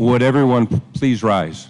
Would everyone please rise?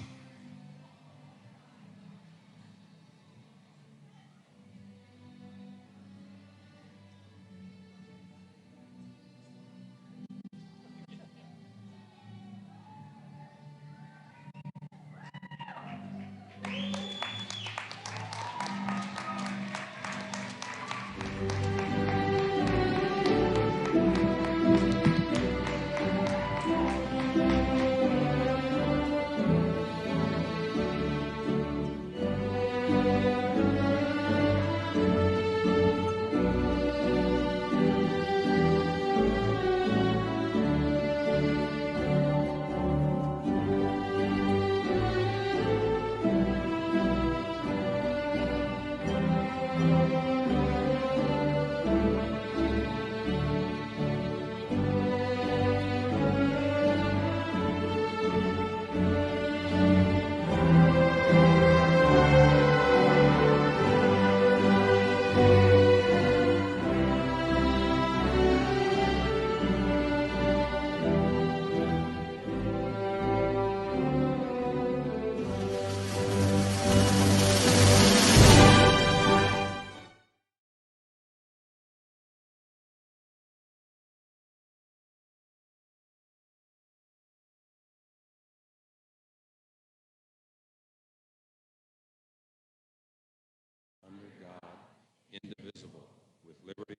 Indivisible, with liberty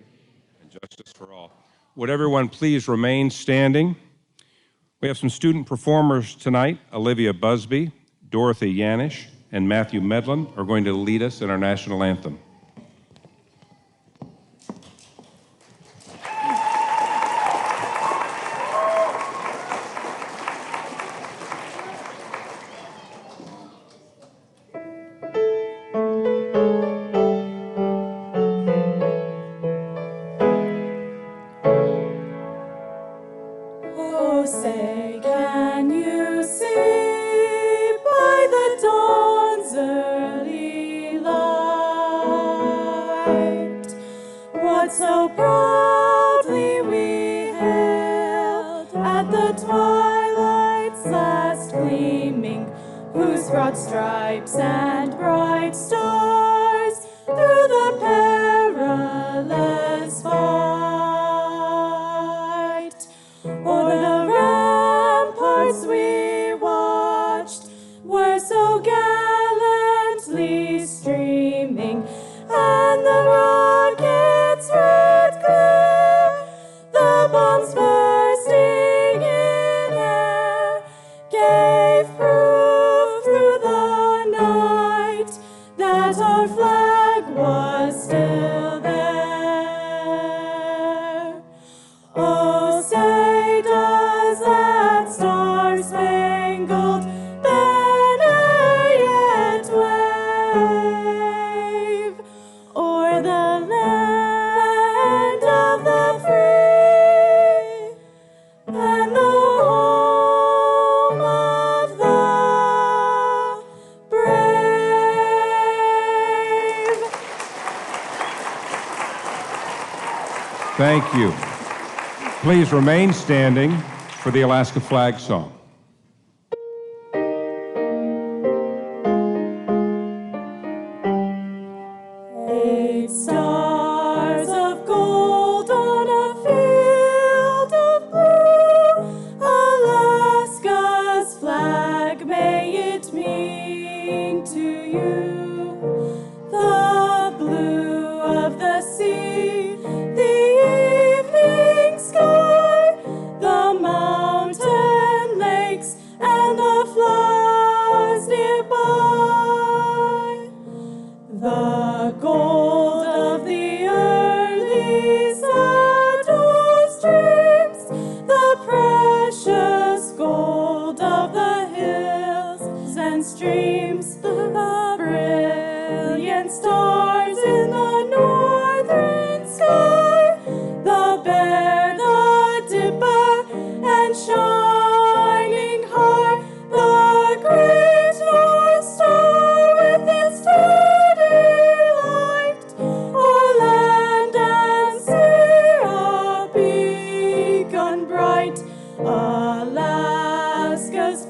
and justice for all. Would everyone please remain standing? We have some student performers tonight. Olivia Busby, Dorothy Yanish, and Matthew Medlin are going to lead us in our national anthem. Stripes and bright stars through the perilous fight. O'er the ramparts we watched were so gallantly streaming, and the rockets' red glare, the bombs bursting in air, gave proof through the night that our flag was still there. Oh, say does that star-spangled banner yet wave o'er the land of the free and the home of the brave? Thank you. Please remain standing for the Alaska Flag Song. 8 stars of gold on a field of blue, Alaska's flag may it mean to you. The blue of the sea, the evening sky, the mountain lakes, and the flowers nearby. The gold of the early meadow streams, the precious gold of the hills and streams, the brilliant stars in the northern sky, the Bear, the Dipper, and shining high, the great North Star with its steady light, o'er land and sea a beacon bright, Alaska's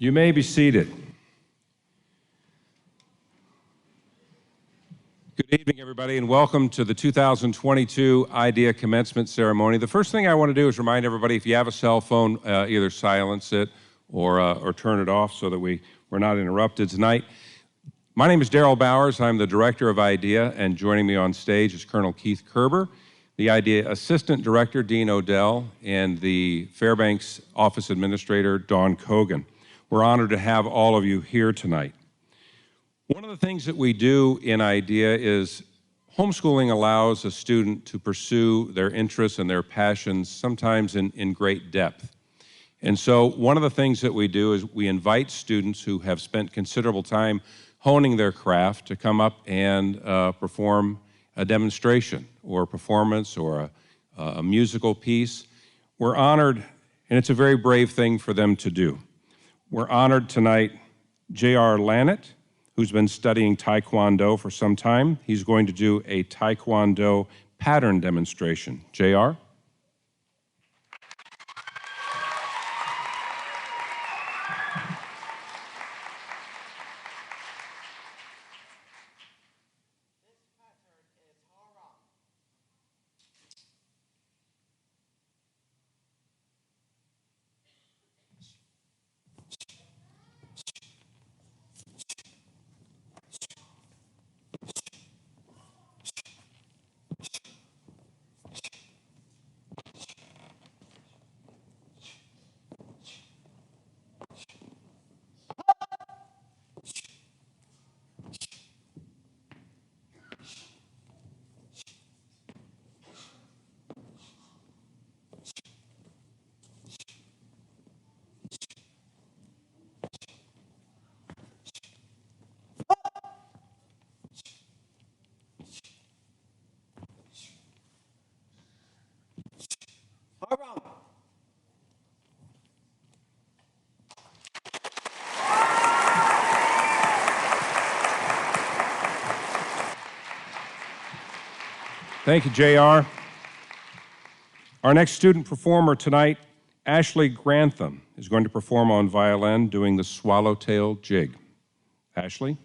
You may be seated. Good evening, everybody, and welcome to the 2022 IDEA Commencement Ceremony. The first thing I want to do is remind everybody, if you have a cell phone, either silence it or turn it off so that we're not interrupted tonight. My name is Darrell Bowers. I'm the Director of IDEA, and joining me on stage is Colonel Keith Kerber, the IDEA Assistant Director, Dean Odell, and the Fairbanks Office Administrator, Dawn Cogan. We're honored to have all of you here tonight. One of the things that we do in IDEA is homeschooling allows a student to pursue their interests and their passions, sometimes in great depth. And so one of the things that we do is we invite students who have spent considerable time honing their craft to come up and perform a demonstration or a performance or a musical piece. We're honored, and it's a very brave thing for them to do. We're honored tonight, J.R. Lannett, who's been studying Taekwondo for some time. He's going to do a Taekwondo pattern demonstration. J.R.? Thank you, J.R. Our next student performer tonight, Ashley Grantham, is going to perform on violin doing the swallowtail jig. Ashley?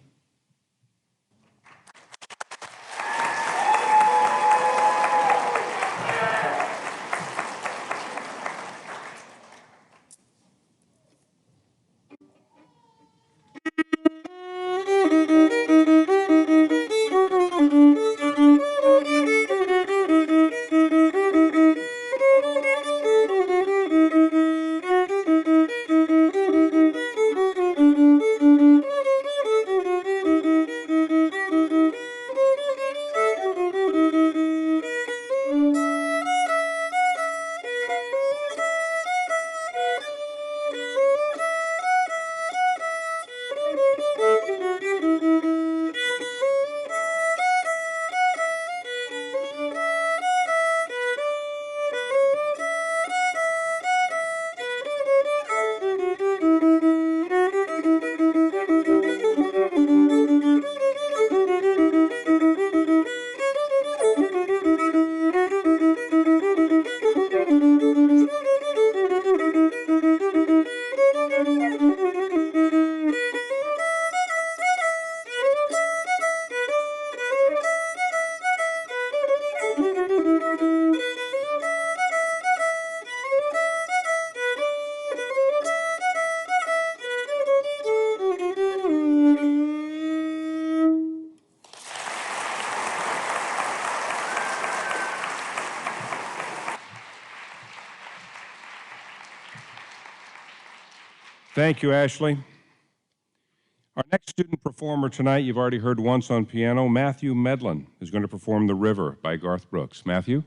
Thank you, Ashley. Our next student performer tonight, you've already heard once on piano, Matthew Medlin, is going to perform The River by Garth Brooks. Matthew?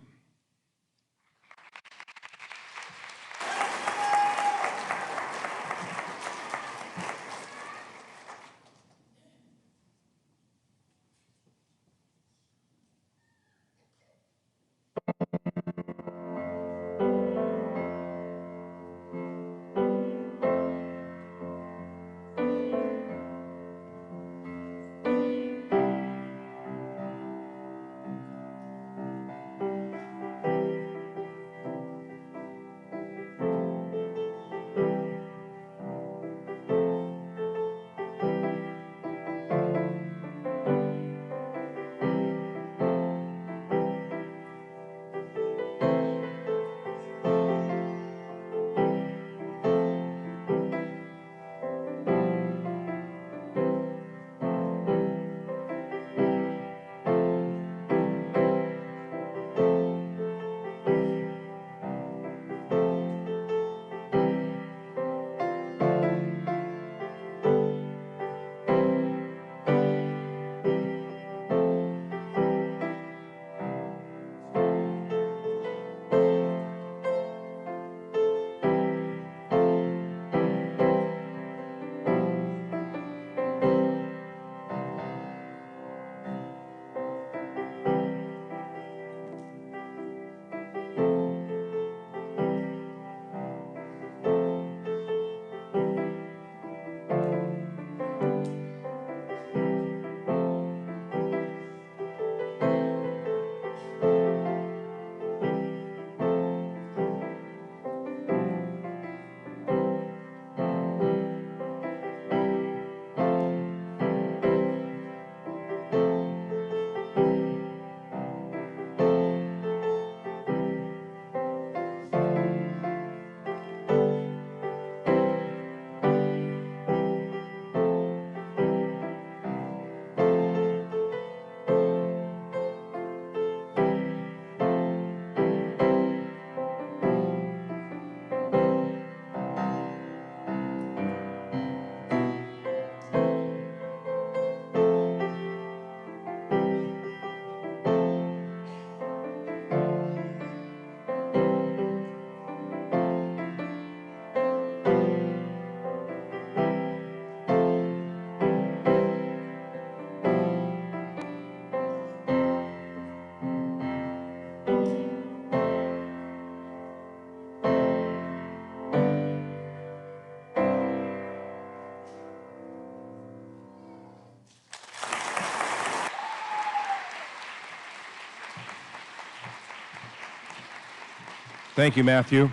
Thank you, Matthew.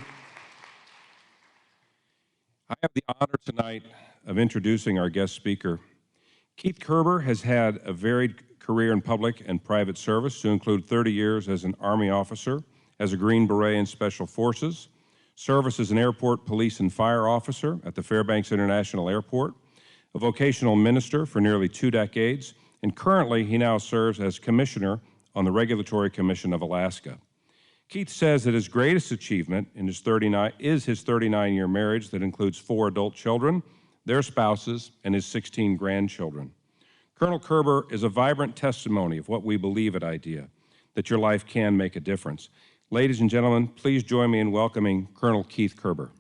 I have the honor tonight of introducing our guest speaker. Keith Kerber has had a varied career in public and private service, to include 30 years as an Army officer, as a Green Beret in Special Forces, service as an airport police and fire officer at the Fairbanks International Airport, a vocational minister for nearly 2 decades, and currently he now serves as commissioner on the Regulatory Commission of Alaska. Keith says that his greatest achievement in his 39-year marriage that includes 4 adult children, their spouses, and his 16 grandchildren. Colonel Kerber is a vibrant testimony of what we believe at IDEA, that your life can make a difference. Ladies and gentlemen, please join me in welcoming Colonel Keith Kerber.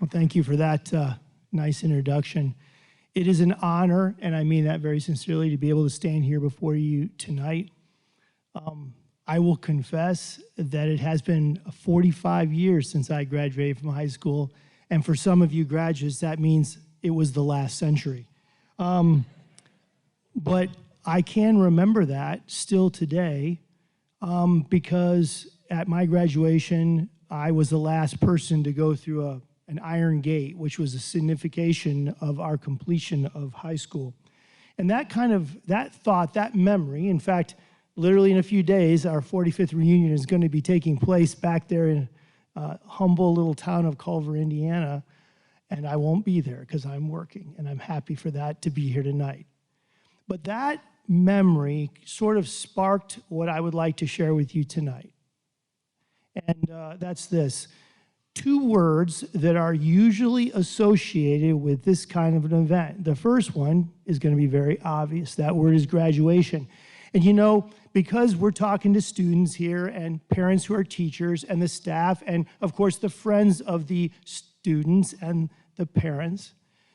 Well, thank you for that nice introduction. It is an honor, and I mean that very sincerely, to be able to stand here before you tonight. I will confess that it has been 45 years since I graduated from high school, and for some of you graduates, that means it was the last century. But I can remember that still today because at my graduation, I was the last person to go through an iron gate, which was a signification of our completion of high school. And that thought, that memory, in fact, literally in a few days, our 45th reunion is going to be taking place back there in humble little town of Culver, Indiana, and I won't be there because I'm working, and I'm happy for that to be here tonight. But that memory sort of sparked what I would like to share with you tonight. And that's this. 2 words that are usually associated with this kind of an event. The first one is going to be very obvious. That word is graduation. And you know, because we're talking to students here and parents who are teachers and the staff and, of course, the friends of the students and the parents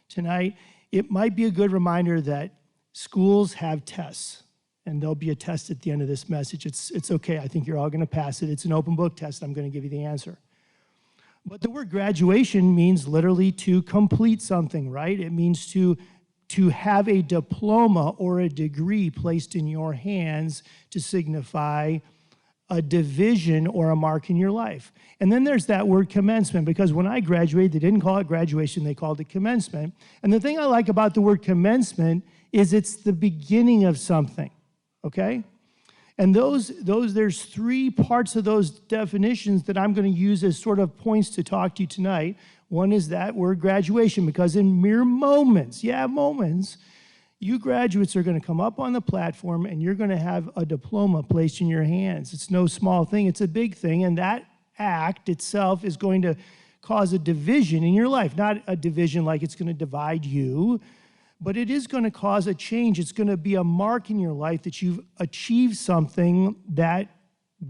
tonight, it might be a good reminder that schools have tests. And there'll be a test at the end of this message. It's okay. I think you're all going to pass it. It's an open book test. I'm going to give you the answer. But the word graduation means literally to complete something, right? It means to have a diploma or a degree placed in your hands to signify a division or a mark in your life. And then there's that word commencement, because when I graduated, they didn't call it graduation, they called it commencement. And the thing I like about the word commencement is it's the beginning of something, okay? And there's 3 parts of those definitions that I'm going to use as sort of points to talk to you tonight. One is that word graduation, because in mere moments, you graduates are going to come up on the platform and you're going to have a diploma placed in your hands. It's no small thing, it's a big thing, and that act itself is going to cause a division in your life. Not a division like it's going to divide you, but it is going to cause a change. It's going to be a mark in your life that you've achieved something that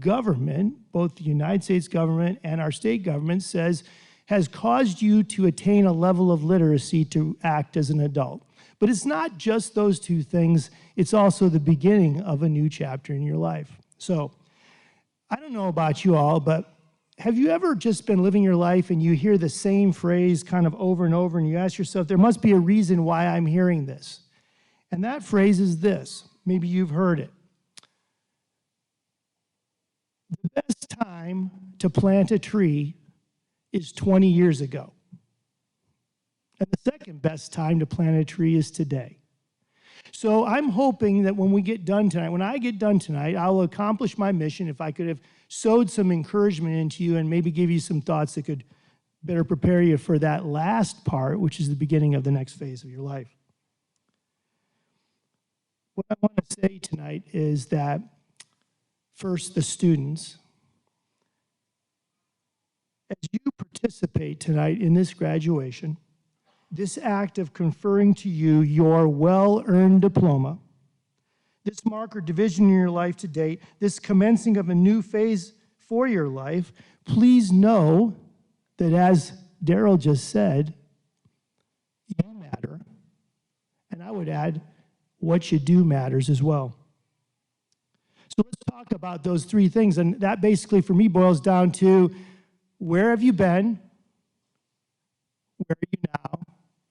government, both the United States government and our state government, says has caused you to attain a level of literacy to act as an adult. But it's not just those 2 things. It's also the beginning of a new chapter in your life. So I don't know about you all, but have you ever just been living your life and you hear the same phrase kind of over and over and you ask yourself, there must be a reason why I'm hearing this? And that phrase is this. Maybe you've heard it. The best time to plant a tree is 20 years ago. And the second best time to plant a tree is today. So I'm hoping that when I get done tonight, I'll accomplish my mission. If I could have sowed some encouragement into you and maybe give you some thoughts that could better prepare you for that last part, which is the beginning of the next phase of your life. What I want to say tonight is that, first, the students, as you participate tonight in this graduation, this act of conferring to you your well-earned diploma, this mark or division in your life to date, this commencing of a new phase for your life, please know that, as Daryl just said, you matter. And I would add, what you do matters as well. So let's talk about those 3 things. And that basically, for me, boils down to, where have you been? Where are you now?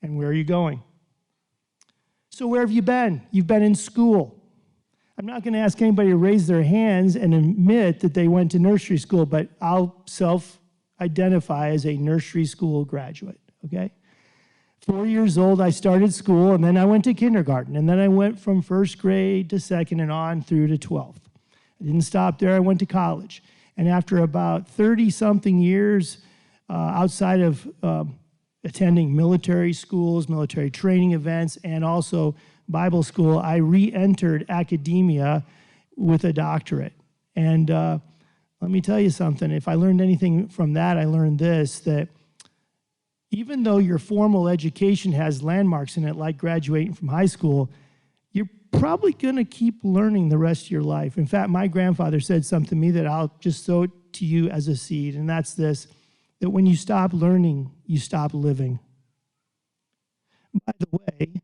And where are you going? So where have you been? You've been in school. I'm not going to ask anybody to raise their hands and admit that they went to nursery school, but I'll self-identify as a nursery school graduate, okay? 4 years old, I started school, and then I went to kindergarten, and then I went from first grade to second and on through to 12th. I didn't stop there. I went to college. And after about 30-something years outside of attending military schools, military training events, and also Bible school, I re-entered academia with a doctorate. And let me tell you something. If I learned anything from that, I learned this, that even though your formal education has landmarks in it, like graduating from high school, you're probably going to keep learning the rest of your life. In fact, my grandfather said something to me that I'll just throw to you as a seed, and that's this, that when you stop learning, you stop living. By the way,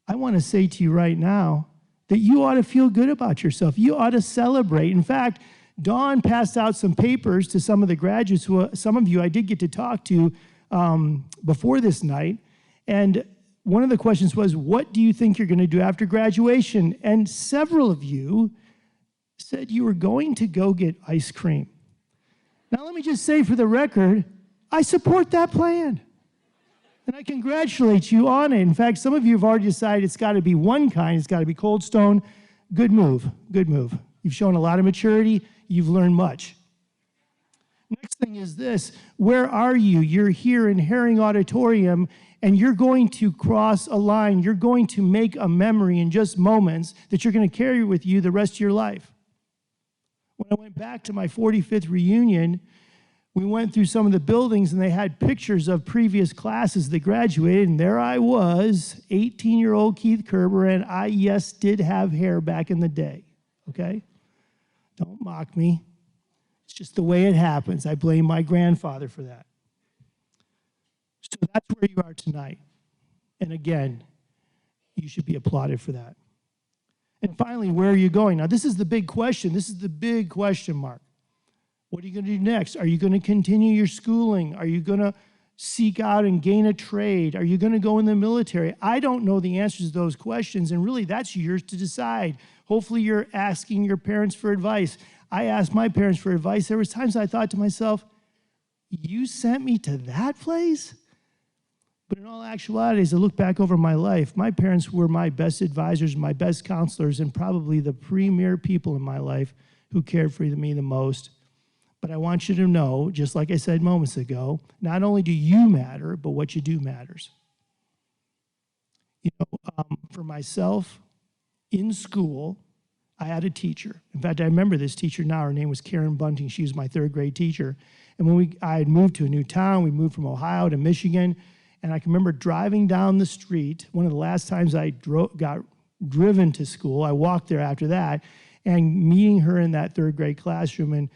I want to say to you right now that you ought to feel good about yourself. You ought to celebrate. In fact, Dawn passed out some papers to some of the graduates, some of you I did get to talk to before this night, and one of the questions was, what do you think you're going to do after graduation? And several of you said you were going to go get ice cream. Now, let me just say for the record, I support that plan. And I congratulate you on it. In fact, some of you have already decided it's got to be one kind. It's got to be Cold Stone. Good move. Good move. You've shown a lot of maturity. You've learned much. Next thing is this. Where are you? You're here in Herring Auditorium, and you're going to cross a line. You're going to make a memory in just moments that you're going to carry with you the rest of your life. When I went back to my 45th reunion, we went through some of the buildings, and they had pictures of previous classes that graduated, and there I was, 18-year-old Keith Kerber, and I, yes, did have hair back in the day, okay? Don't mock me. It's just the way it happens. I blame my grandfather for that. So that's where you are tonight. And again, you should be applauded for that. And finally, where are you going? Now, this is the big question. This is the big question mark. What are you going to do next? Are you going to continue your schooling? Are you going to seek out and gain a trade? Are you going to go in the military? I don't know the answers to those questions, and really that's yours to decide. Hopefully you're asking your parents for advice. I asked my parents for advice. There was times I thought to myself, you sent me to that place? But in all actuality, as I look back over my life, my parents were my best advisors, my best counselors, and probably the premier people in my life who cared for me the most. But I want you to know, just like I said moments ago, not only do you matter, but what you do matters. You know, for myself, in school, I had a teacher. In fact, I remember this teacher now. Her name was Karen Bunting. She was my third grade teacher. And when I had moved to a new town, we moved from Ohio to Michigan, and I can remember driving down the street. One of the last times I got driven to school, I walked there after that, and meeting her in that third grade classroom. And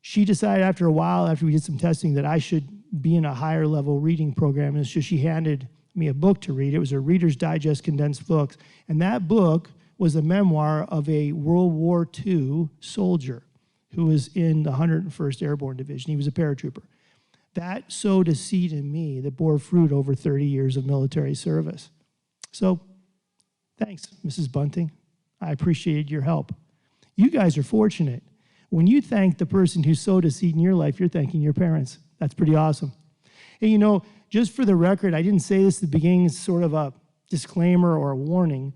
she decided after a while, after we did some testing, that I should be in a higher level reading program. And so she handed me a book to read. It was a Reader's Digest condensed book. And that book was a memoir of a World War II soldier who was in the 101st Airborne Division. He was a paratrooper. That sowed a seed in me that bore fruit over 30 years of military service. So thanks, Mrs. Bunting. I appreciated your help. You guys are fortunate. When you thank the person who sowed a seed in your life, you're thanking your parents. That's pretty awesome. And you know, just for the record, I didn't say this at the beginning, it's sort of a disclaimer or a warning.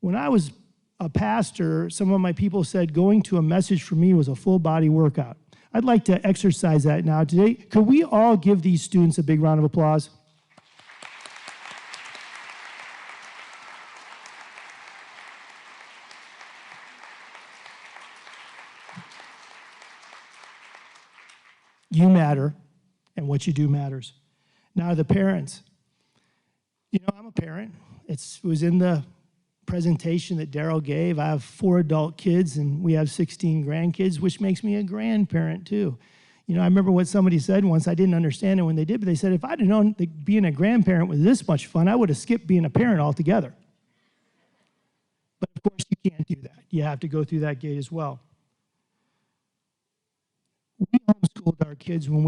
When I was a pastor, some of my people said going to a message for me was a full body workout. I'd like to exercise that now today. Could we all give these students a big round of applause? You matter, and what you do matters. Now, the parents. You know, I'm a parent. It was in the presentation that Daryl gave. I have 4 adult kids, and we have 16 grandkids, which makes me a grandparent, too. You know, I remember what somebody said once. I didn't understand it when they did, but they said, if I'd have known that being a grandparent was this much fun, I would have skipped being a parent altogether. But, of course, you can't do that. You have to go through that gate as well. We homeschooled our kids when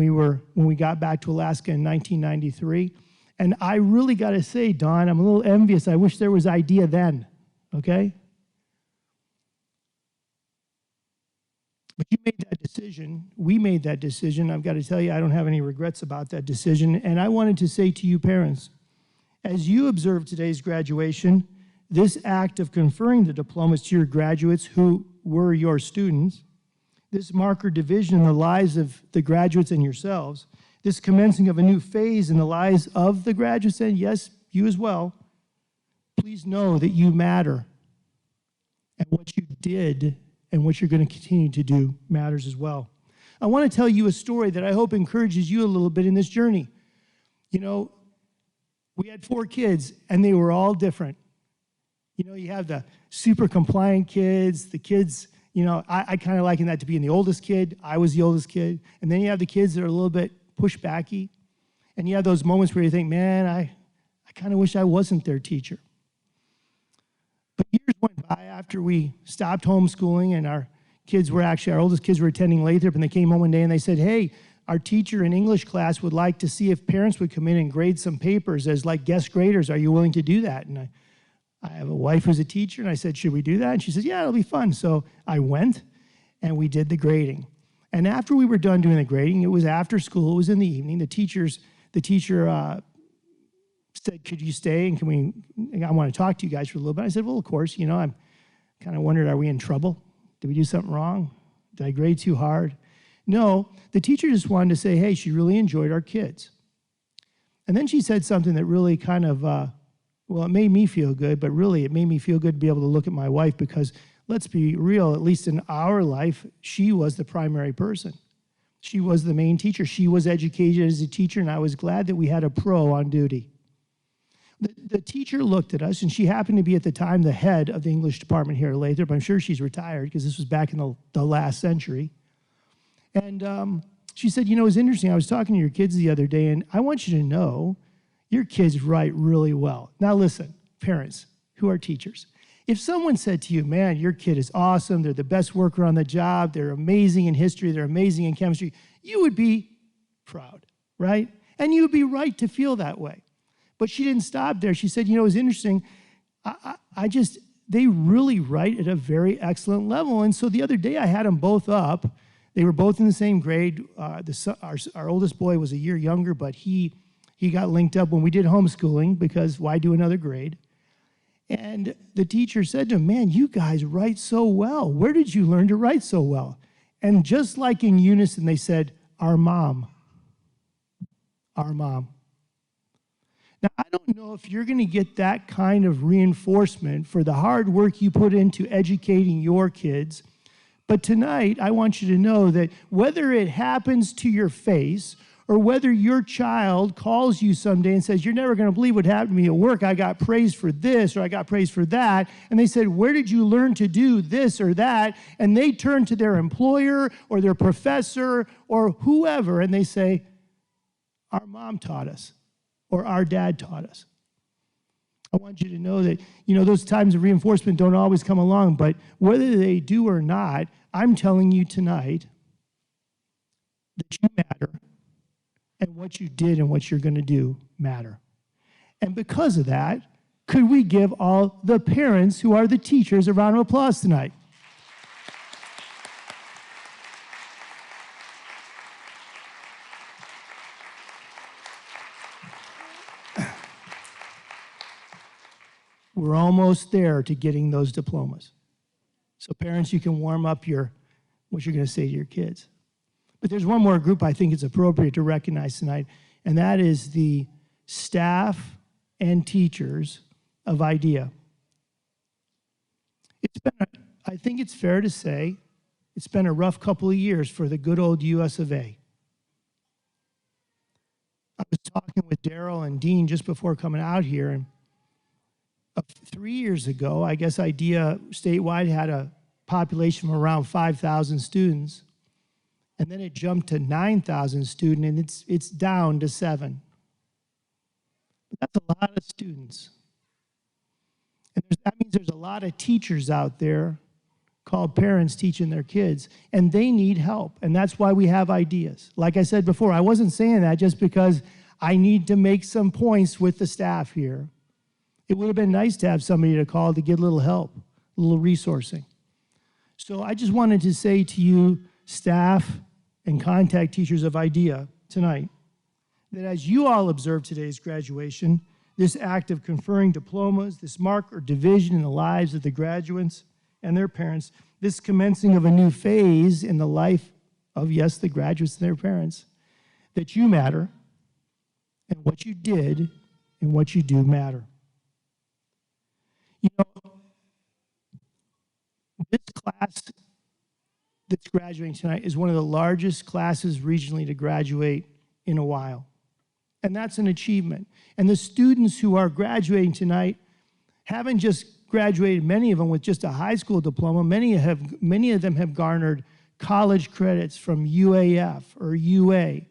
we got back to Alaska in 1993, And I really got to say, Dawn, I'm a little envious. I wish there was idea then, okay? But you made that decision. We made that decision. I've got to tell you, I don't have any regrets about that decision. And I wanted to say to you parents, as you observe today's graduation, this act of conferring the diplomas to your graduates who were your students, this marker division in the lives of the graduates and yourselves, this commencing of a new phase in the lives of the graduates, and yes, you as well, please know that you matter. And what you did and what you're going to continue to do matters as well. I want to tell you a story that I hope encourages you a little bit in this journey. You know, we had 4 kids, and they were all different. You know, you have the super compliant kids, the kids, you know, I kind of liken that to being the oldest kid. I was the oldest kid. And then you have the kids that are a little bit push-backy. And you have those moments where you think, man, I kind of wish I wasn't their teacher. But years went by after we stopped homeschooling, and our oldest kids were attending Lathrop, and they came home one day and they said, hey, our teacher in English class would like to see if parents would come in and grade some papers as like guest graders. Are you willing to do that? And I have a wife who's a teacher, and I said, should we do that? And she said, yeah, it'll be fun. So I went, and we did the grading. And after we were done doing the grading, it was after school, it was in the evening, the teacher said, could you stay, and I want to talk to you guys for a little bit. I said, well, of course, you know, I'm kind of wondered, are we in trouble? Did we do something wrong? Did I grade too hard? No, the teacher just wanted to say, hey, she really enjoyed our kids. And then she said something that really kind of, well, it made me feel good, but really it made me feel good to be able to look at my wife, because let's be real, at least in our life, she was the primary person. She was the main teacher. She was educated as a teacher, and I was glad that we had a pro on duty. The teacher looked at us, and she happened to be at the time the head of the English department here at Lathrop. I'm sure she's retired, because this was back in the last century. And she said, you know, it's interesting. I was talking to your kids the other day, and I want you to know your kids write really well. Now listen, parents who are teachers, if someone said to you, man, your kid is awesome, they're the best worker on the job, they're amazing in history, they're amazing in chemistry, you would be proud, right? And you would be right to feel that way. But she didn't stop there. She said, you know, it's interesting. They really write at a very excellent level. And so the other day I had them both up. They were both in the same grade. Our oldest boy was a year younger, but he got linked up when we did homeschooling, because why do another grade? And the teacher said to him, man, you guys write so well. Where did you learn to write so well? And just like in unison, they said, our mom. Our mom. Now, I don't know if you're going to get that kind of reinforcement for the hard work you put into educating your kids, but tonight I want you to know that whether it happens to your face or whether your child calls you someday and says, you're never going to believe what happened to me at work, I got praised for this or I got praised for that, and they said, where did you learn to do this or that? And they turn to their employer or their professor or whoever, and they say, our mom taught us. Or our dad taught us. I want you to know that, you know, those times of reinforcement don't always come along, but whether they do or not, I'm telling you tonight that you matter, and what you did and what you're going to do matter. And because of that, could we give all the parents who are the teachers a round of applause tonight? We're almost there to getting those diplomas. So parents, you can warm up what you're going to say to your kids. But there's one more group I think it's appropriate to recognize tonight, and that is the staff and teachers of IDEA. I think it's fair to say, it's been a rough couple of years for the good old US of A. I was talking with Daryl and Dean just before coming out here, and 3 years ago, I guess IDEA statewide had a population of around 5,000 students, and then it jumped to 9,000 students, and it's down to 7. But that's a lot of students. And that means there's a lot of teachers out there called parents teaching their kids, and they need help, and that's why we have ideas. Like I said before, I wasn't saying that just because I need to make some points with the staff here. It would have been nice to have somebody to call to get a little help, a little resourcing. So I just wanted to say to you, staff and contact teachers of IDEA tonight, that as you all observe today's graduation, this act of conferring diplomas, this mark or division in the lives of the graduates and their parents, this commencing of a new phase in the life of, yes, the graduates and their parents, that you matter, and what you did and what you do matter. You know, this class that's graduating tonight is one of the largest classes regionally to graduate in a while. And that's an achievement. And the students who are graduating tonight haven't just graduated, many of them with just a high school diploma. Many of them have garnered college credits from UAF or UA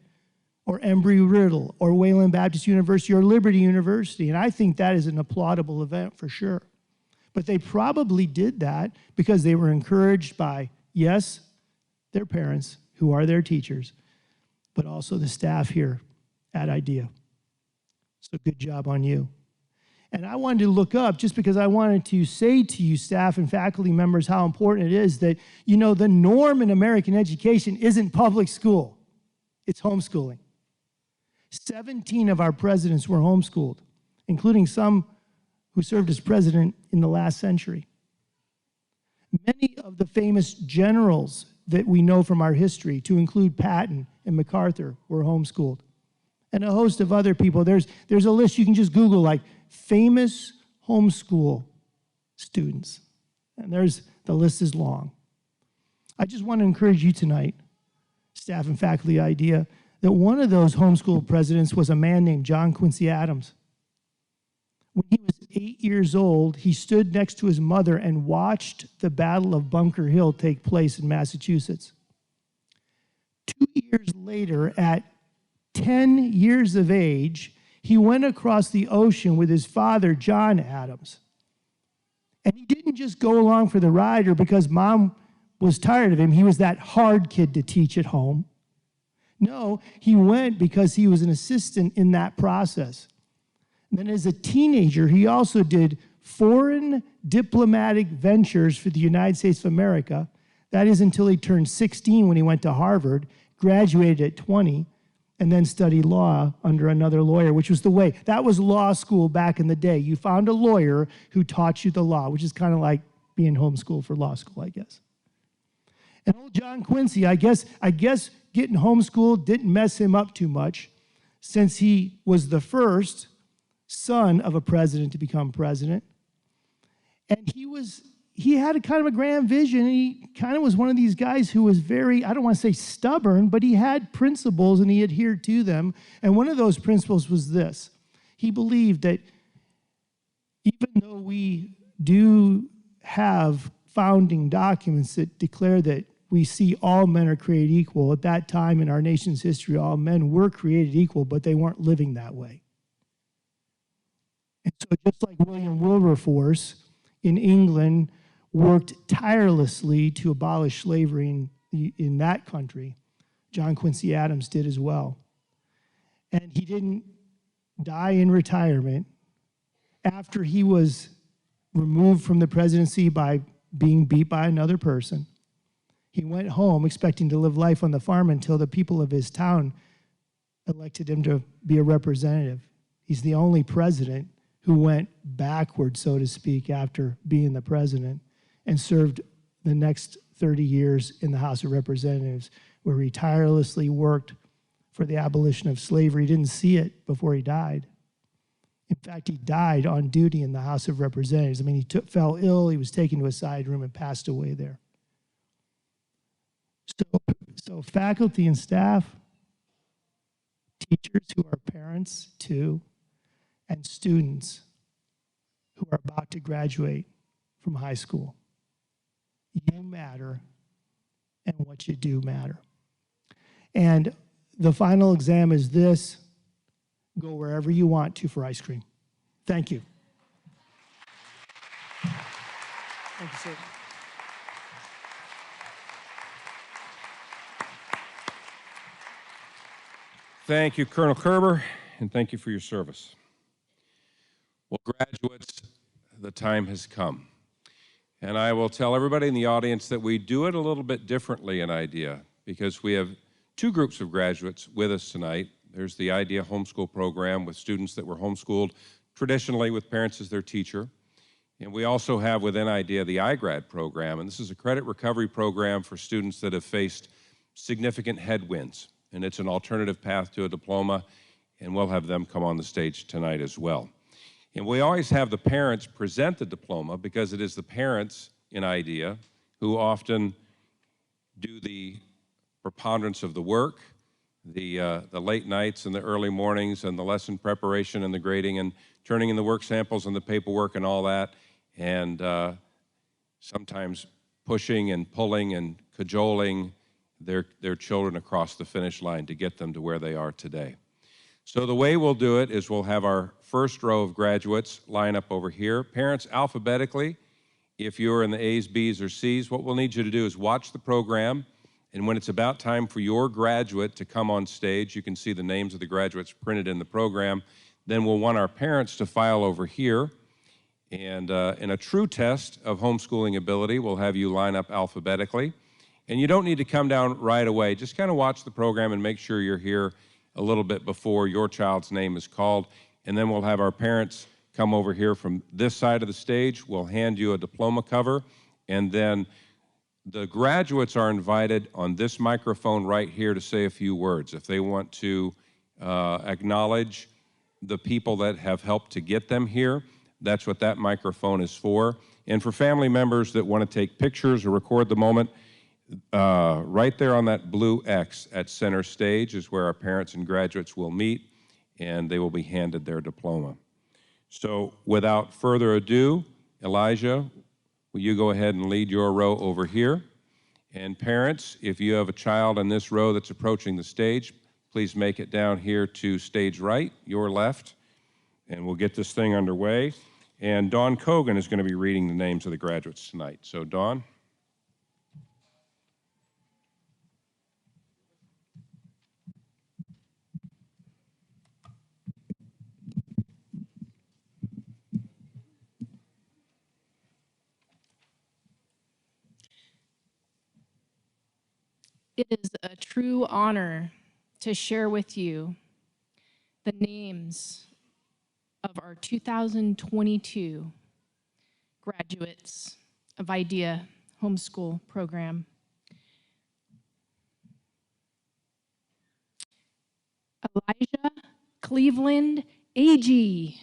or Embry-Riddle or Wayland Baptist University or Liberty University. And I think that is an applaudable event for sure. But they probably did that because they were encouraged by, yes, their parents, who are their teachers, but also the staff here at IDEA. So good job on you. And I wanted to look up just because I wanted to say to you, staff and faculty members, how important it is that, you know, the norm in American education isn't public school. It's homeschooling. 17 of our presidents were homeschooled, including some who served as president in the last century. Many of the famous generals that we know from our history, to include Patton and MacArthur, were homeschooled. And a host of other people. There's a list you can just Google, like famous homeschool students. And the list is long. I just want to encourage you tonight, staff and faculty IDEA, that one of those homeschool presidents was a man named John Quincy Adams. When he was 8 years old, he stood next to his mother and watched the Battle of Bunker Hill take place in Massachusetts. 2 years later, at 10 years of age, he went across the ocean with his father, John Adams. And he didn't just go along for the ride or because mom was tired of him. He was that hard kid to teach at home. No, he went because he was an assistant in that process. And then as a teenager, he also did foreign diplomatic ventures for the United States of America. That is until he turned 16 when he went to Harvard, graduated at 20, and then studied law under another lawyer, which was the way. That was law school back in the day. You found a lawyer who taught you the law, which is kind of like being homeschooled for law school, I guess. And old John Quincy, I guess getting homeschooled didn't mess him up too much, since he was the first son of a president to become president. And he had a kind of a grand vision, and he kind of was one of these guys who was very, I don't want to say stubborn, but he had principles and he adhered to them. And one of those principles was this. He believed that even though we do have founding documents that declare that we see all men are created equal, at that time in our nation's history, all men were created equal, but they weren't living that way. And so just like William Wilberforce in England worked tirelessly to abolish slavery in that country, John Quincy Adams did as well. And he didn't die in retirement. After he was removed from the presidency by being beat by another person, he went home expecting to live life on the farm until the people of his town elected him to be a representative. He's the only president who went backward, so to speak, after being the president, and served the next 30 years in the House of Representatives, where he tirelessly worked for the abolition of slavery. He didn't see it before he died. In fact, he died on duty in the House of Representatives. I mean, he fell ill, he was taken to a side room and passed away there. So faculty and staff, teachers who are parents too, and students who are about to graduate from high school. You matter, and what you do matter. And the final exam is this: go wherever you want to for ice cream. Thank you. Thank you, sir. Thank you, Colonel Kerber. and thank you for your service. Well, graduates, the time has come. And I will tell everybody in the audience that we do it a little bit differently in IDEA because we have two groups of graduates with us tonight. There's the IDEA homeschool program with students that were homeschooled traditionally with parents as their teacher. And we also have within IDEA the iGrad program, and this is a credit recovery program for students that have faced significant headwinds. And it's an alternative path to a diploma, and we'll have them come on the stage tonight as well. And we always have the parents present the diploma because it is the parents in IDEA who often do the preponderance of the work, the late nights and the early mornings and the lesson preparation and the grading and turning in the work samples and the paperwork and all that, and sometimes pushing and pulling and cajoling their children across the finish line to get them to where they are today. So the way we'll do it is we'll have our first row of graduates line up over here. Parents, alphabetically, if you're in the A's, B's, or C's, what we'll need you to do is watch the program, and when it's about time for your graduate to come on stage, you can see the names of the graduates printed in the program. Then we'll want our parents to file over here. And in a true test of homeschooling ability, we'll have you line up alphabetically. And you don't need to come down right away. Just kind of watch the program and make sure you're here a little bit before your child's name is called. And then we'll have our parents come over here from this side of the stage. We'll hand you a diploma cover. And then the graduates are invited on this microphone right here to say a few words. If they want to acknowledge the people that have helped to get them here, that's what that microphone is for. And for family members that want to take pictures or record the moment, right there on that blue X at center stage is where our parents and graduates will meet, and they will be handed their diploma. So without further ado, Elijah, will you go ahead and lead your row over here? And parents, if you have a child in this row that's approaching the stage, please make it down here to stage right, your left, and we'll get this thing underway. And Dawn Cogan is going to be reading the names of the graduates tonight. So Dawn. It is a true honor to share with you the names of our 2022 graduates of IDEA Homeschool Program. Elijah Cleveland Agee.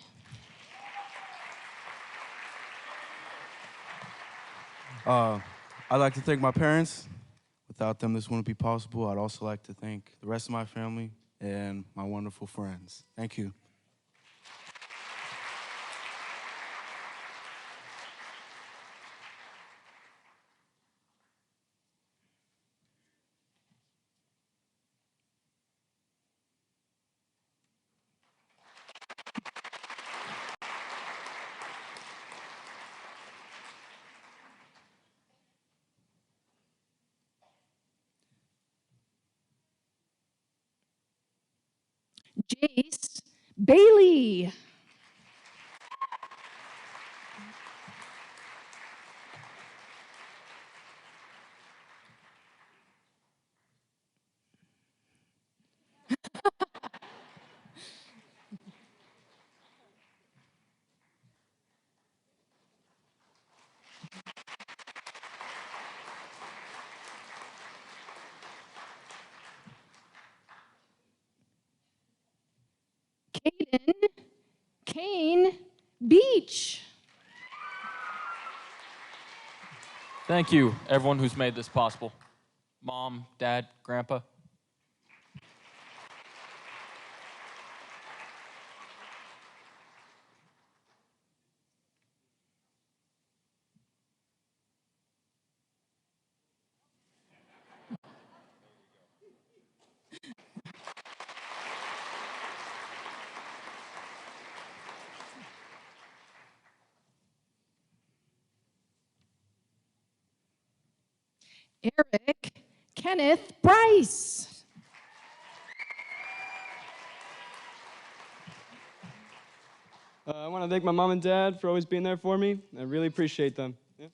I'd like to thank my parents. Without them, this wouldn't be possible. I'd also like to thank the rest of my family and my wonderful friends. Thank you. Jace Bailey. Caden Kane Beach. Thank you, everyone who's made this possible. Mom, Dad, Grandpa. Eric Kenneth Bryce. I want to thank my mom and dad for always being there for me. I really appreciate them. Yeah.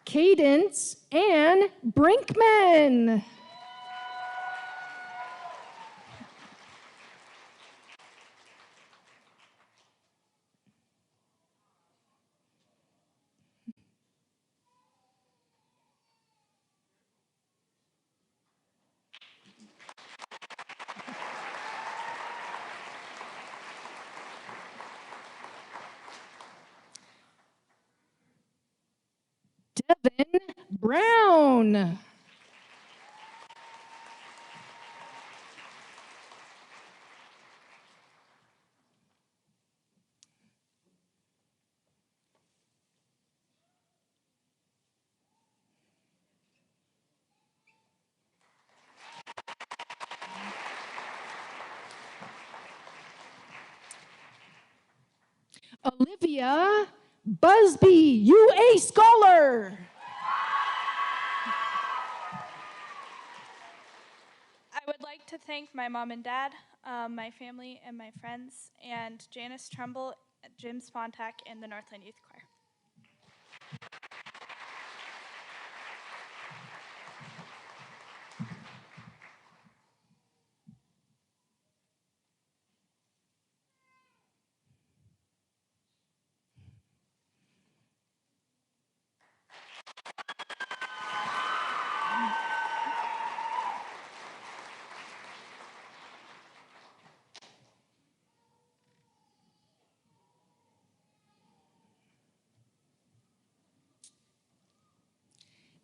Cadence Ann Brinkman. Devin Brown. Olivia Busby, UA Scholar. I would like to thank my mom and dad, my family and my friends, and Janice Trumbull, Jim Spontak, and the Northland Youth Choir.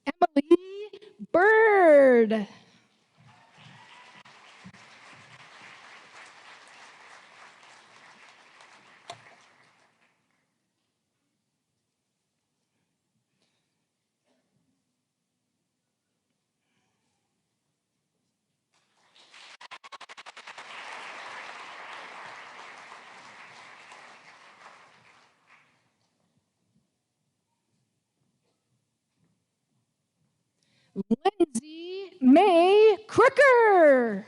Emily Bird. Lindsay May Crooker.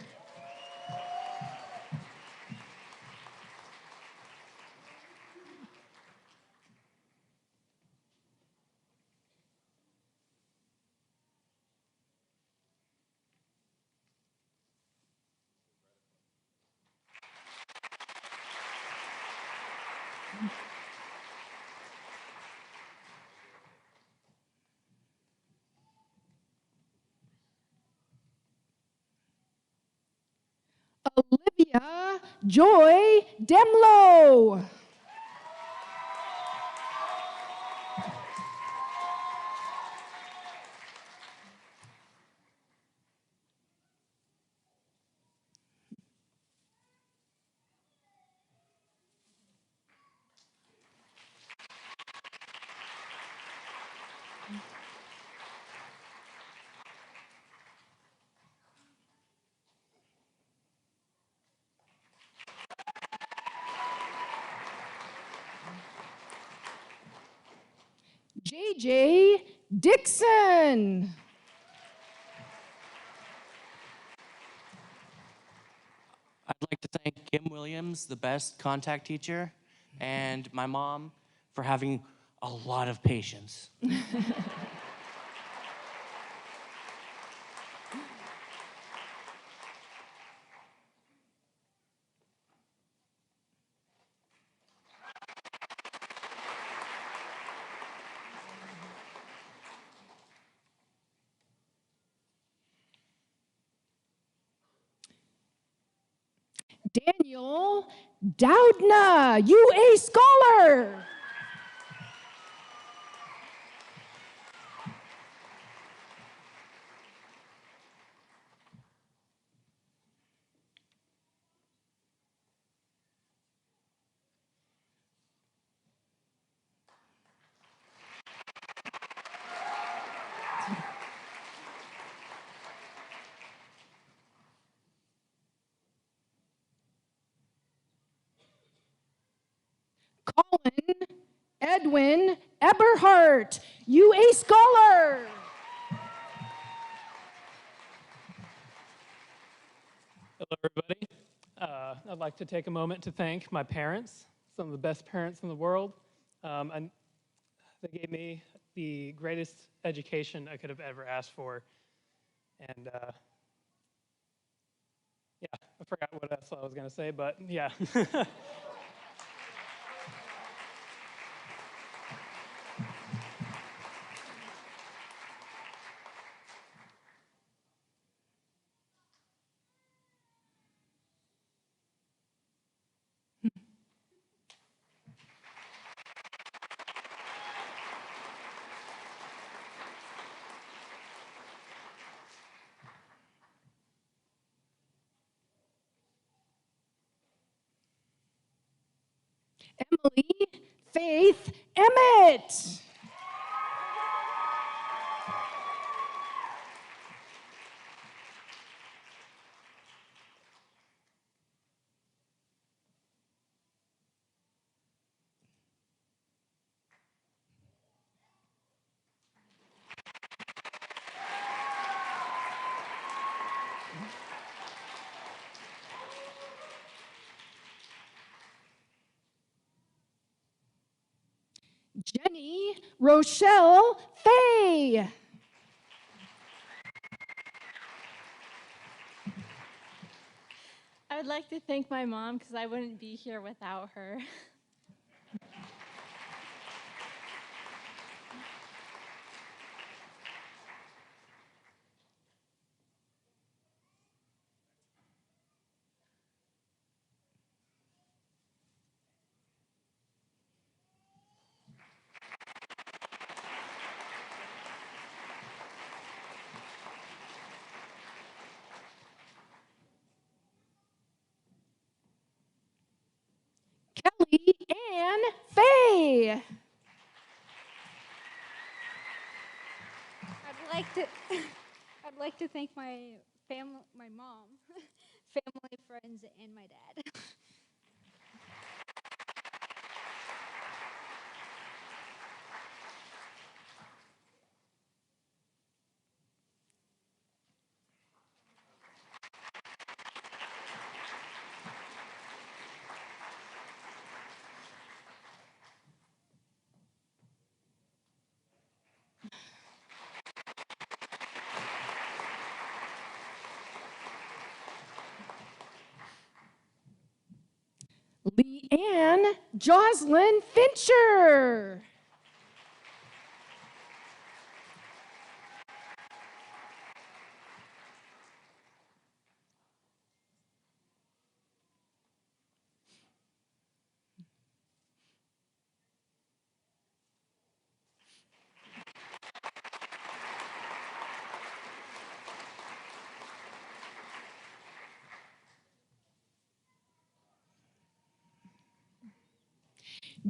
Olivia Joy Demlow. JJ Dixon. I'd like to thank Kim Williams, the best contact teacher, and my mom for having a lot of patience. Daniel Doudna, UA Scholar. Edwin Eberhardt, UA Scholar. Hello, everybody. I'd like to take a moment to thank my parents, some of the best parents in the world. And they gave me the greatest education I could have ever asked for. And yeah, I forgot what else I was going to say, but yeah. Emily Faith Emmett. Jenny Rochelle Fay. I would like to thank my mom because I wouldn't be here without her. Kelly Ann Fay. I'd like to thank my family, my mom, family, friends, and my dad. Leanne Jocelyn Fincher.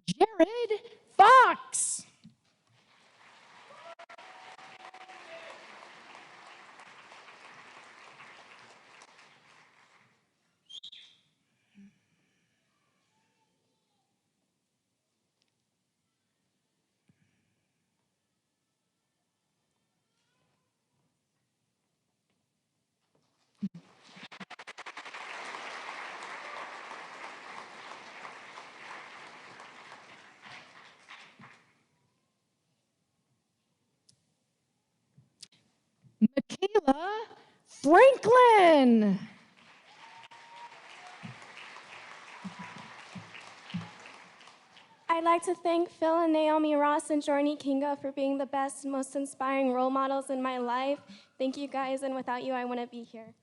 Jared Fox. Michaela Franklin. I'd like to thank Phil and Naomi Ross and Jordan Kinga for being the best, most inspiring role models in my life. Thank you guys, and without you, I wouldn't be here.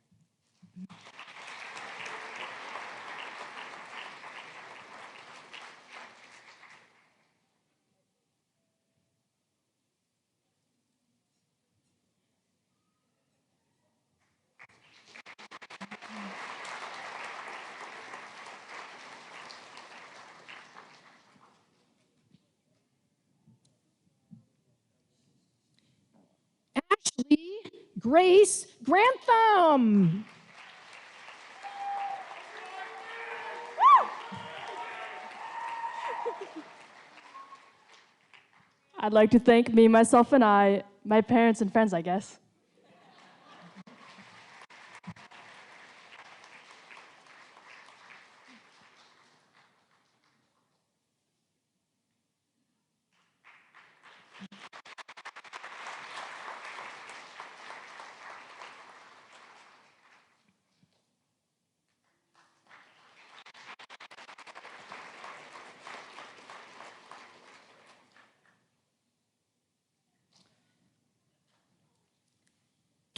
Ashley Grace Grantham. I'd like to thank me, myself, and I, my parents and friends, I guess.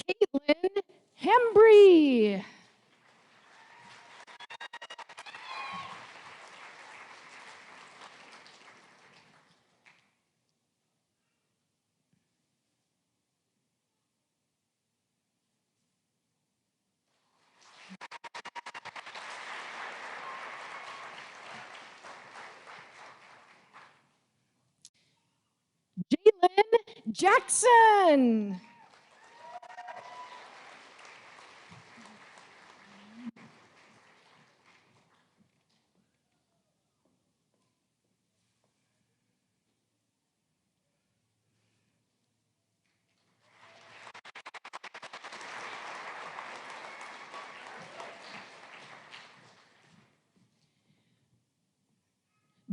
Caitlin Hembry. Jalen Jackson.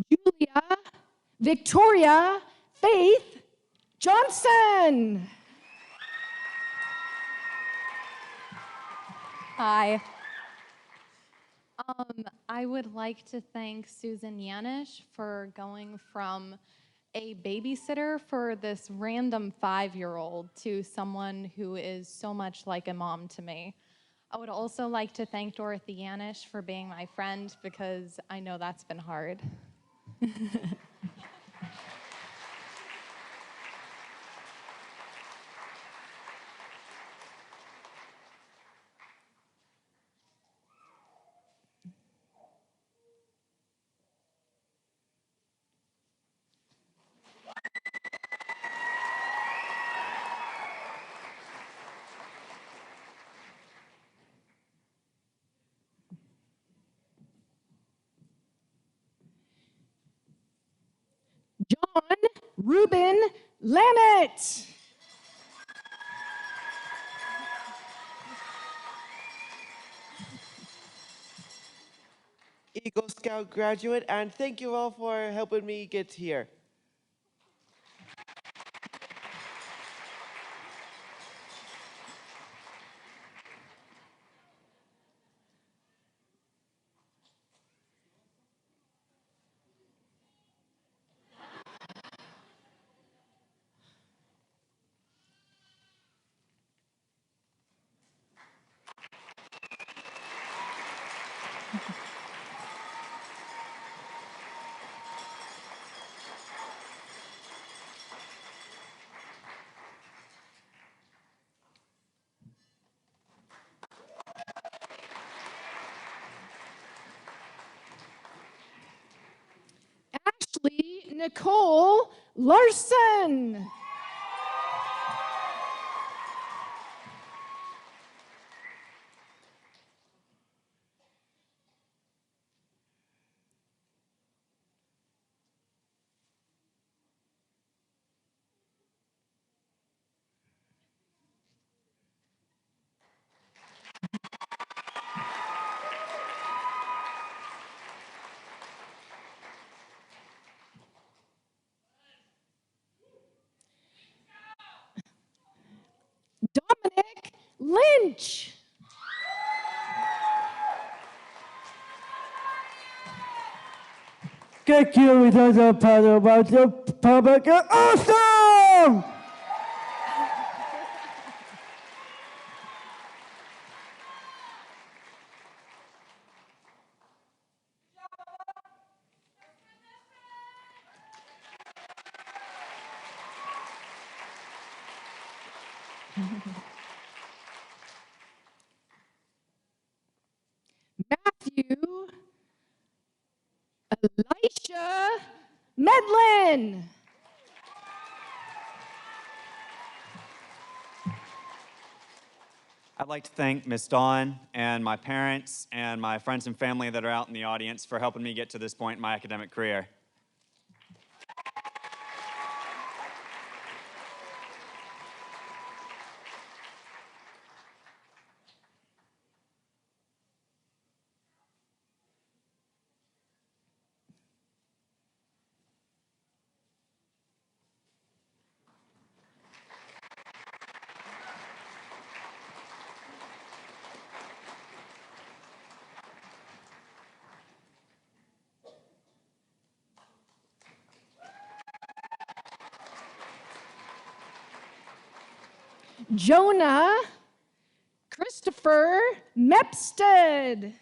Julia Victoria Faith Johnson. Hi. I would like to thank Susan Yanish for going from a babysitter for this random 5-year-old to someone who is so much like a mom to me. I would also like to thank Dorothy Yanish for being my friend because I know that's been hard. John Ruben Lammett. Eagle Scout graduate, and thank you all for helping me get here. Ashley Nicole Larson. Dominic Lynch. Thank you, we don't know about the public. Awesome! Matthew Elisha Medlin. I'd like to thank Miss Dawn and my parents and my friends and family that are out in the audience for helping me get to this point in my academic career. Jonah Christopher Mepstead.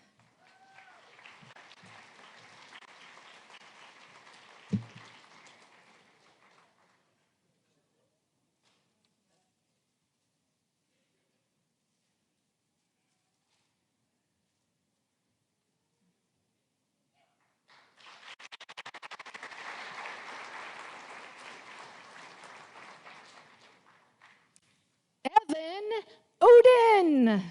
Evan Odin.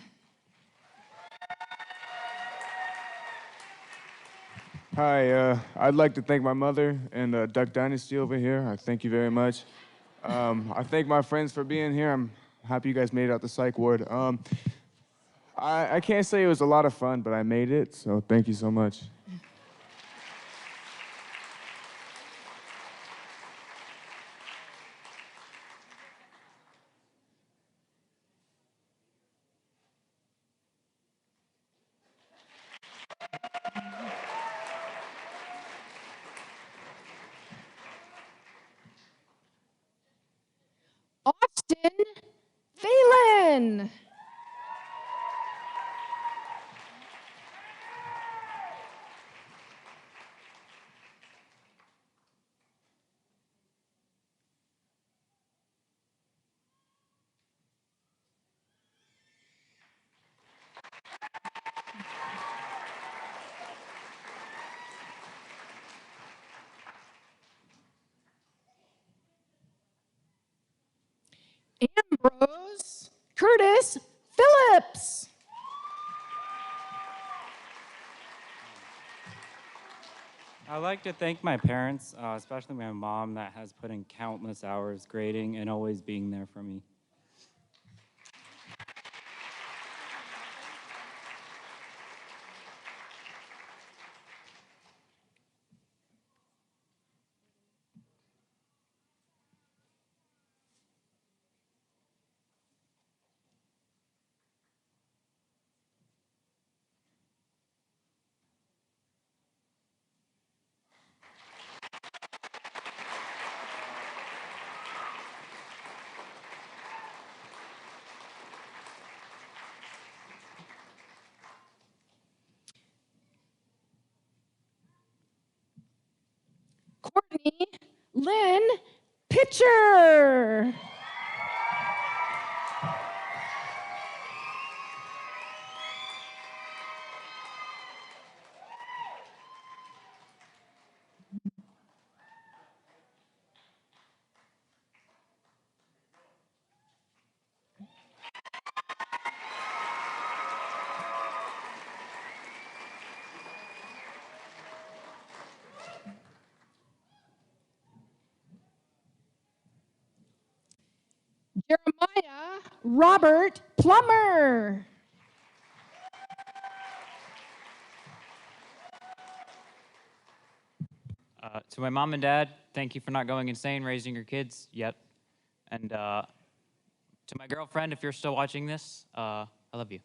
Hi, I'd like to thank my mother and Duck Dynasty over here. I thank you very much. I thank my friends for being here. I'm happy you guys made it out the psych ward. I can't say it was a lot of fun, but I made it, so thank you so much. Austin Phelan. Ambrose Curtis Phillips. I'd like to thank my parents, especially my mom that has put in countless hours grading and always being there for me. Courtney Lynn Pitcher. Jeremiah Robert Plummer. To my mom and dad, thank you for not going insane raising your kids yet. And to my girlfriend, if you're still watching this, I love you.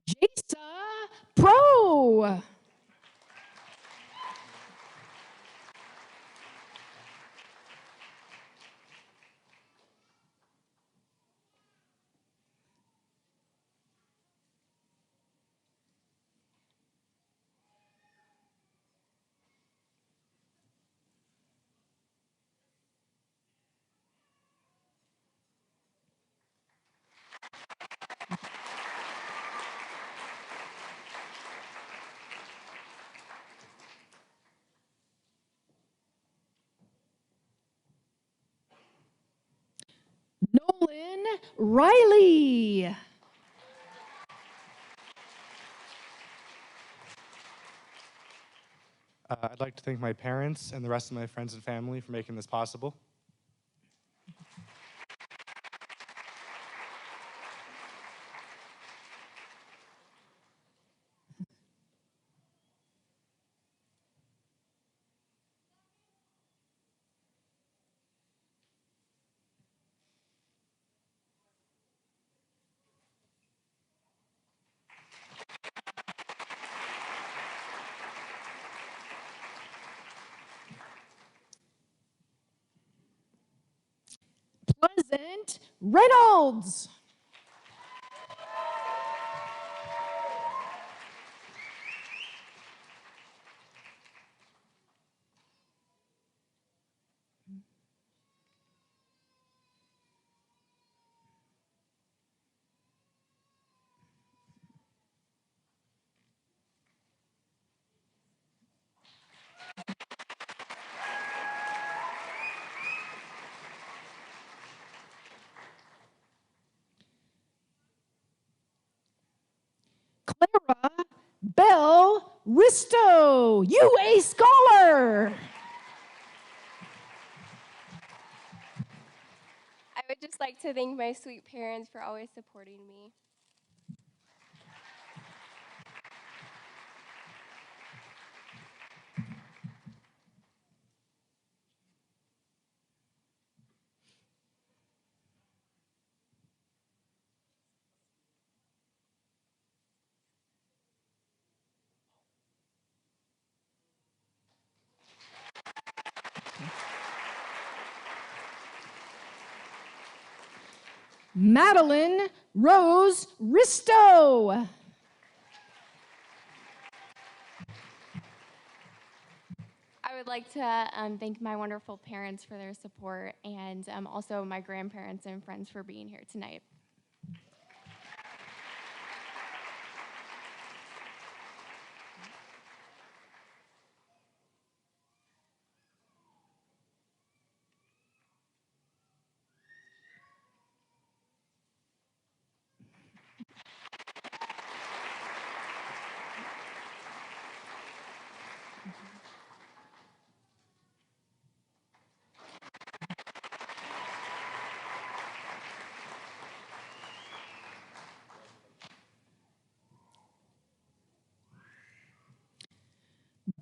Jasa Pro. Nolan Riley. I'd like to thank my parents and the rest of my friends and family for making this possible. Pleasant Reynolds. Clara Bell Risto, UA Scholar. I would just like to thank my sweet parents for always supporting me. Madeline Rose Risto. I would like to thank my wonderful parents for their support and also my grandparents and friends for being here tonight.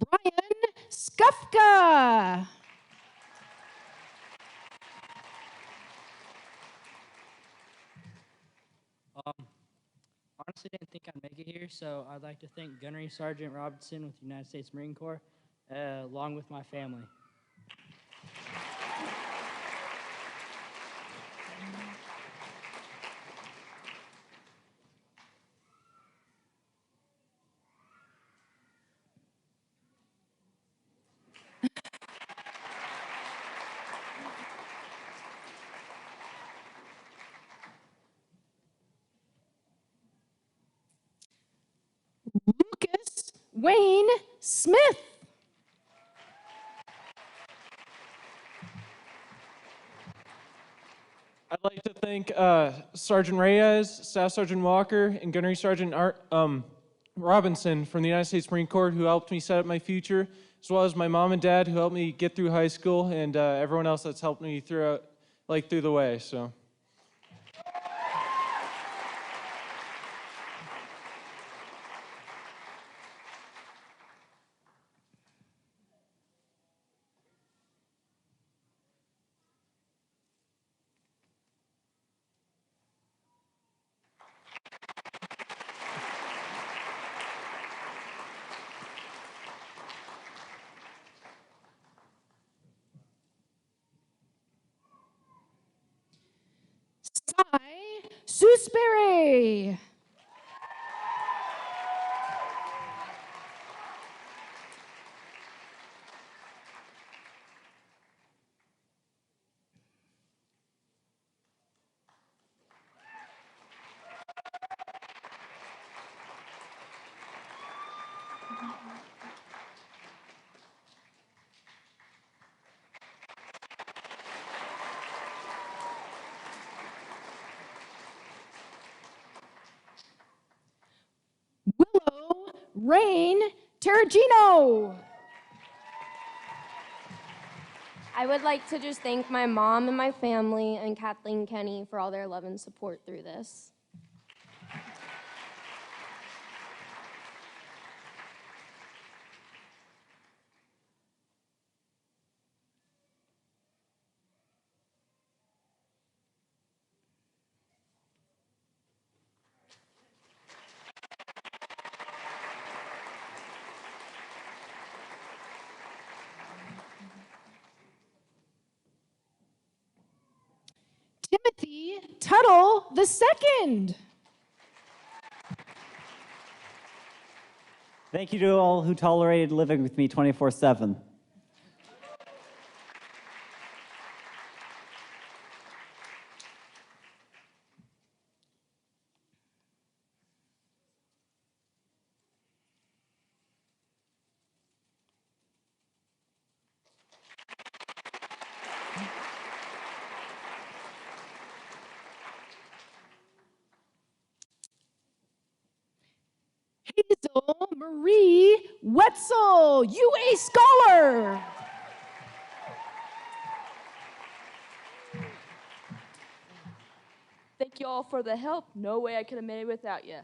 Brian Skufka. Honestly didn't think I'd make it here, so I'd like to thank Gunnery Sergeant Robinson with the United States Marine Corps, along with my family. Lucas Wayne Smith. I'd like to thank Sergeant Reyes, Staff Sergeant Walker, and Gunnery Sergeant Robinson from the United States Marine Corps who helped me set up my future, as well as my mom and dad who helped me get through high school, and everyone else that's helped me through the way. So. Cy Sewsbury. Willow Rain Terragino. I would like to just thank my mom and my family and Kathleen Kenny for all their love and support through this. Tuttle II. Thank you to all who tolerated living with me 24/7. Hazel Marie Wetzel, UA Scholar. Thank you all for the help. No way I could have made it without you.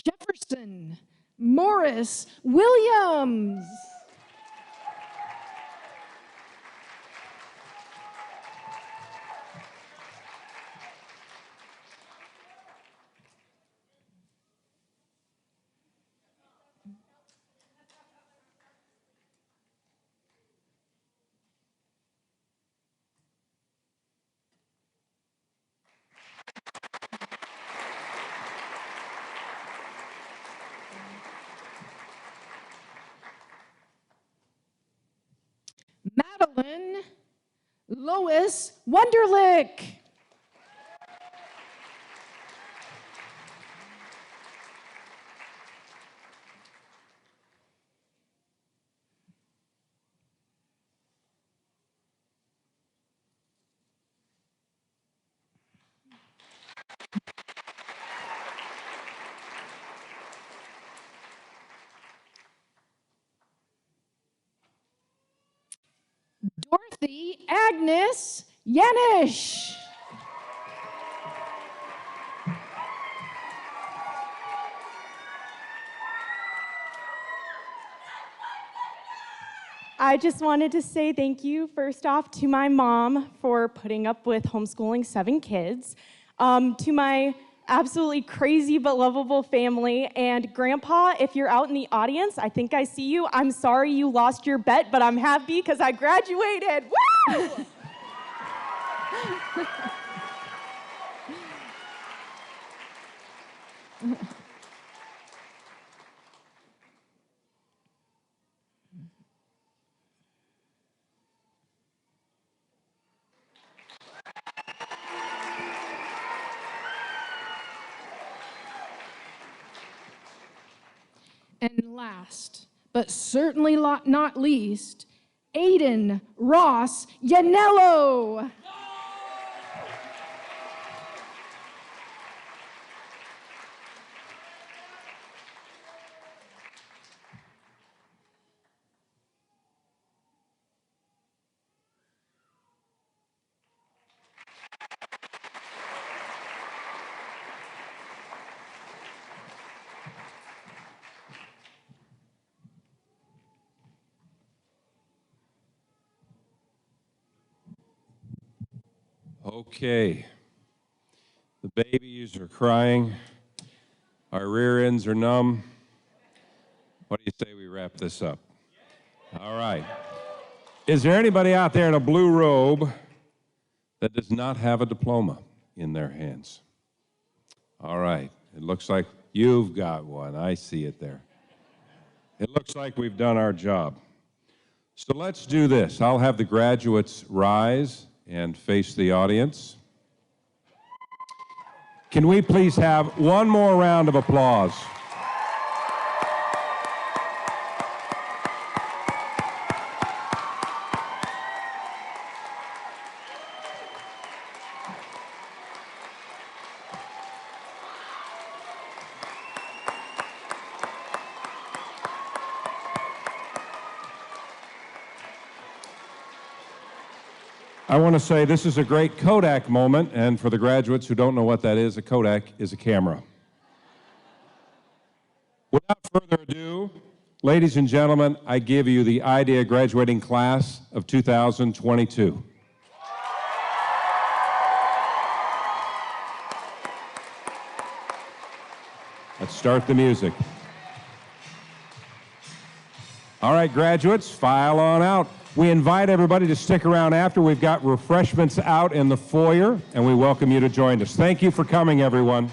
Jefferson Morris Williams. Madeline Lois Wunderlich. Dorothy Agnes Yanish. I just wanted to say thank you, first off, to my mom for putting up with homeschooling 7 kids, to my absolutely crazy but lovable family, and Grandpa, if you're out in the audience, I think I see you. I'm sorry you lost your bet, but I'm happy because I graduated. Woo! And last, but certainly not least, Aiden Ross Yanello. Okay. The babies are crying. Our rear ends are numb. What do you say we wrap this up? All right. Is there anybody out there in a blue robe that does not have a diploma in their hands? All right. It looks like you've got one. I see it there. It looks like we've done our job. So let's do this. I'll have the graduates rise and face the audience. Can we please have one more round of applause? I want to say this is a great Kodak moment, and for the graduates who don't know what that is, a Kodak is a camera. Without further ado, ladies and gentlemen, I give you the IDEA graduating class of 2022. Let's start the music. All right, graduates, file on out. We invite everybody to stick around after. We've got refreshments out in the foyer, and we welcome you to join us. Thank you for coming, everyone.